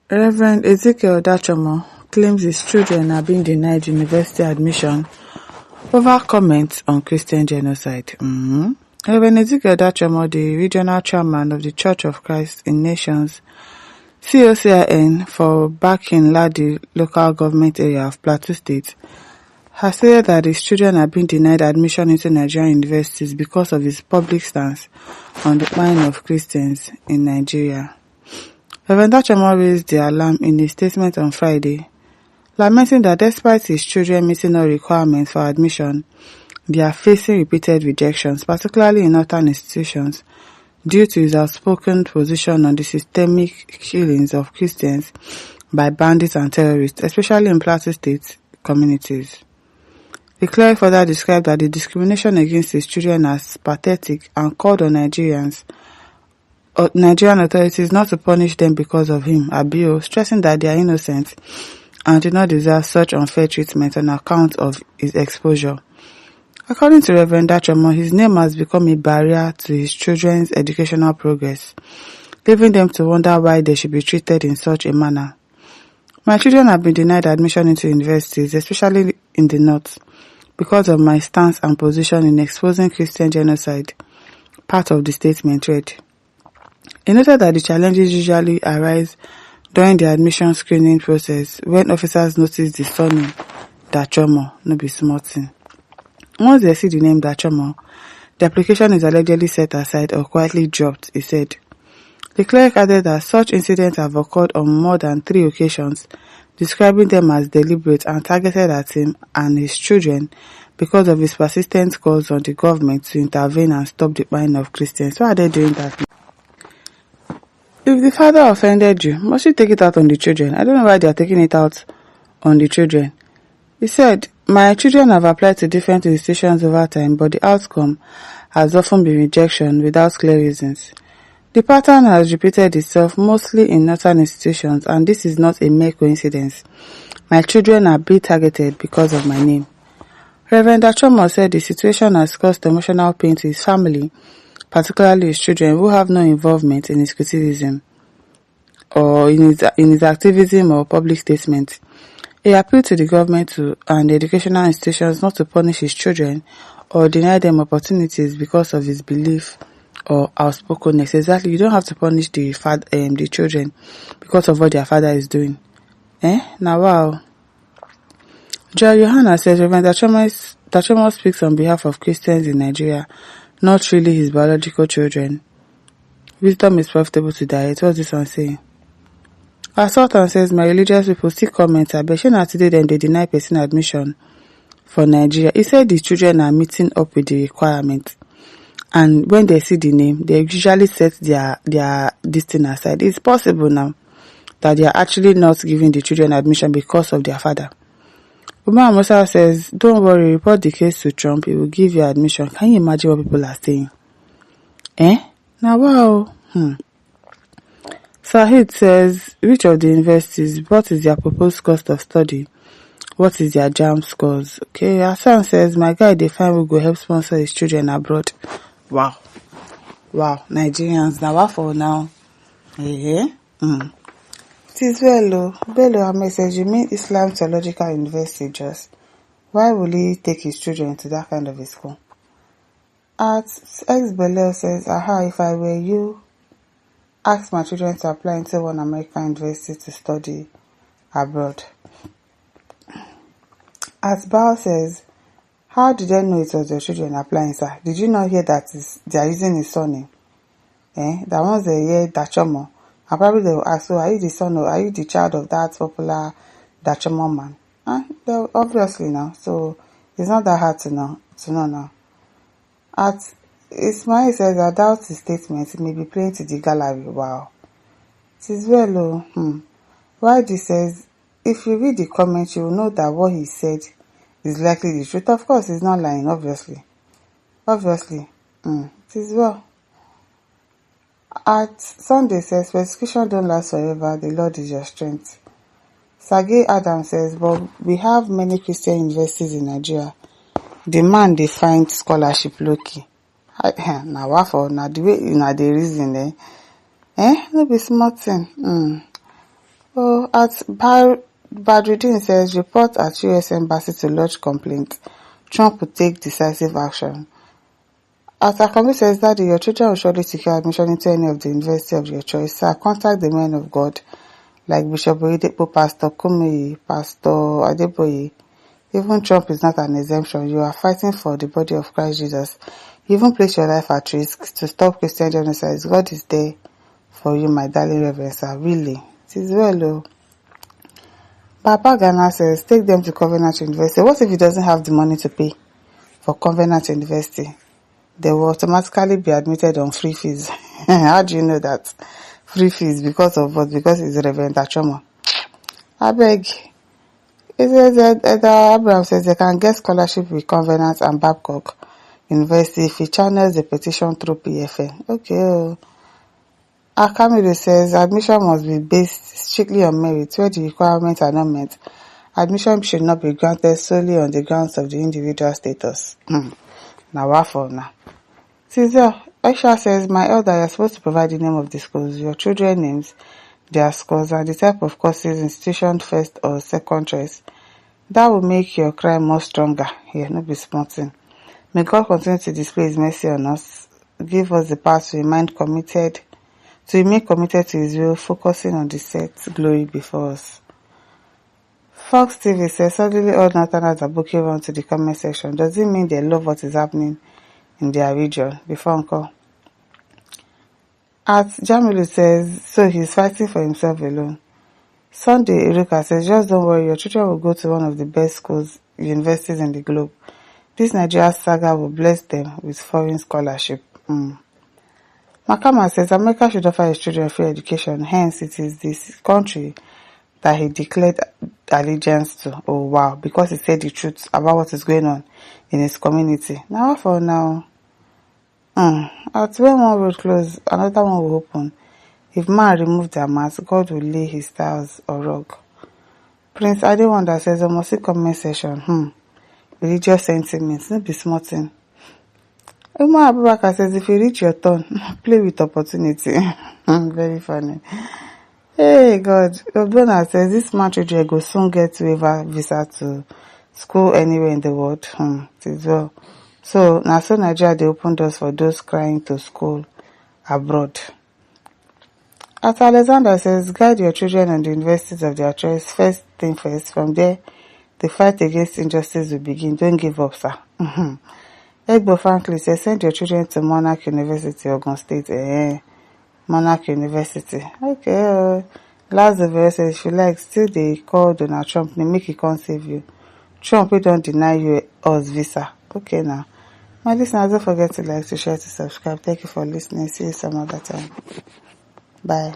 Reverend Ezekiel Dachumo claims his children are being denied university admission over comments on Christian genocide. Reverend Ezekiel Dachumo, the regional chairman of the Church of Christ in Nations, COCIN, for Bakin Ladi local government area of Plateau State, has said that his children are being denied admission into Nigerian universities because of his public stance on the ban of Christians in Nigeria. Reverend Dachumo raised the alarm in a statement on Friday, lamenting that despite his children meeting all requirements for admission, they are facing repeated rejections, particularly in northern institutions, due to his outspoken position on the systemic killings of Christians by bandits and terrorists, especially in Plateau State communities. The cleric further described that the discrimination against his children as pathetic and called on Nigerian authorities not to punish them because of him, Abio, stressing that they are innocent and do not deserve such unfair treatment on account of his exposure. According to Reverend Dachumo, his name has become a barrier to his children's educational progress, leaving them to wonder why they should be treated in such a manner. My children have been denied admission into universities, especially in the north, because of my stance and position in exposing Christian genocide, part of the statement read. He noted that the challenges usually arise during the admission screening process when officers notice the surname Dachumo, no be small thing. Once they see the name Dachumo, the application is allegedly set aside or quietly dropped, he said. The cleric added that such incidents have occurred on more than 3 occasions, describing them as deliberate and targeted at him and his children because of his persistent calls on the government to intervene and stop the buying of Christians. Why are they doing that? If the father offended you, must you take it out on the children? I don't know why they are taking it out on the children. He said, my children have applied to different institutions over time, but the outcome has often been rejection without clear reasons. The pattern has repeated itself mostly in northern institutions, and this is not a mere coincidence. My children are being targeted because of my name. Reverend Dachumo said the situation has caused emotional pain to his family, particularly his children who have no involvement in his criticism or in his activism or public statements. He appealed to the government and educational institutions not to punish his children or deny them opportunities because of his belief or outspokenness. Exactly, you don't have to punish the children because of what their father is doing. Now wow. Joy Johanna says Reverend Dachumo speaks on behalf of Christians in Nigeria, not really his biological children. Wisdom is profitable to diet. What's this one saying? Sultan says, my religious people still comment, but today then they deny person admission for Nigeria. He said the children are meeting up with the requirement. And when they see the name, they usually set their this thing aside. It's possible now that they are actually not giving the children admission because of their father. Umar Musa says, don't worry, report the case to Trump. He will give you admission. Can you imagine what people are saying? Now wow. Sahid says, which of the universities, what is their proposed cost of study? What is their JAM scores? Okay, Hassan says, my guy, they find we go help sponsor his children abroad. Wow, Nigerians, now what for now? It is Bello Ahmed says, you mean Islam Theological University just? Why will he take his children to that kind of a school? At X Bello says, if I were you, ask my children to apply into one American university to study abroad. As Bao says, how did they know it was your children applying, sir? Did you not hear that they are using his surname? That once they hear Dachumo, and probably they will ask, so are you the son or are you the child of that popular Dachumo man? Obviously now, so it's not that hard to know now. At Ismail says, I doubt his statement. He may be playing to the gallery. Wow. It is well, Why this says, if you read the comment, you will know that what he said is likely the truth. Of course, he's not lying, obviously. It is well. At Sunday says, persecution don't last forever. The Lord is your strength. Sergey Adam says, but we have many Christian universities in Nigeria. The man they find scholarship low-key. Now what for? Now the way the reason no be smart thing. Oh, Badruddin says, report at US Embassy to lodge complaint. Trump will take decisive action. At Akomi says, Daddy, your children will surely secure admission into any of the university of your choice. Sir, contact the men of God, like Bishop Oyedepo, Pastor Kumeyi, Pastor Adeboye. Even Trump is not an exemption. You are fighting for the body of Christ Jesus. You even place your life at risk to stop Christian genocide. God is there for you, my darling Reverend Sir. Really. It is well, oh. Papa Ghana says, take them to Covenant University. What if he doesn't have the money to pay for Covenant University? They will automatically be admitted on free fees. How do you know that? Free fees because of what? Because it's Reverend Dachumo. I beg. It says Abraham says they can get scholarship with Covenant and Babcock University if he channels the petition through PFN. Okay. Oh. Akamiru says admission must be based strictly on merit where the requirements are not met. Admission should not be granted solely on the grounds of the individual status. Now what for now? Caesar Aisha says, my elder, you're supposed to provide the name of the schools, your children's names, their scores, and the type of courses, institution first or second choice. That will make your crime more stronger. Yeah, no be smarting. May God continue to display his mercy on us. Give us the power to remain committed to his will, focusing on the set glory before us. Fox TV says, suddenly all Northerners are booking on to the comment section. Does it mean they love what is happening in their region? Before uncle. At Jamilu says, so he's fighting for himself alone. Sunday Iruka says, just don't worry, your children will go to one of the best schools, universities in the globe. This Nigeria saga will bless them with foreign scholarship. Makama says, America should offer his children free education, hence it is this country that he declared allegiance to. Oh wow, because he said the truth about what is going on in his community. Now for now, at when one road close, another one will open. If man remove their mask, God will lay his tiles or rug. Prince Adewanda says, I must see comment session. Religious sentiments, no be small thing. Umar Abubakar says, if you reach your turn, play with opportunity. Very funny. Hey God, Obona says, this man children go soon get waiver visa to school anywhere in the world. It is well. So, now so Nigeria, they open doors for those crying to school abroad. At Alexander says, guide your children on the universities of their choice. First thing first, from there, the fight against injustice will begin. Don't give up, sir. Egbo Franklin says, send your children to Monarch University, Ogun State. Monarch University. Okay. Last of all says, if you like, still they call Donald Trump, they make it come save you. Trump, we don't deny you us visa. Okay now. My listeners, don't forget to like, to share, to subscribe. Thank you for listening. See you some other time. Bye.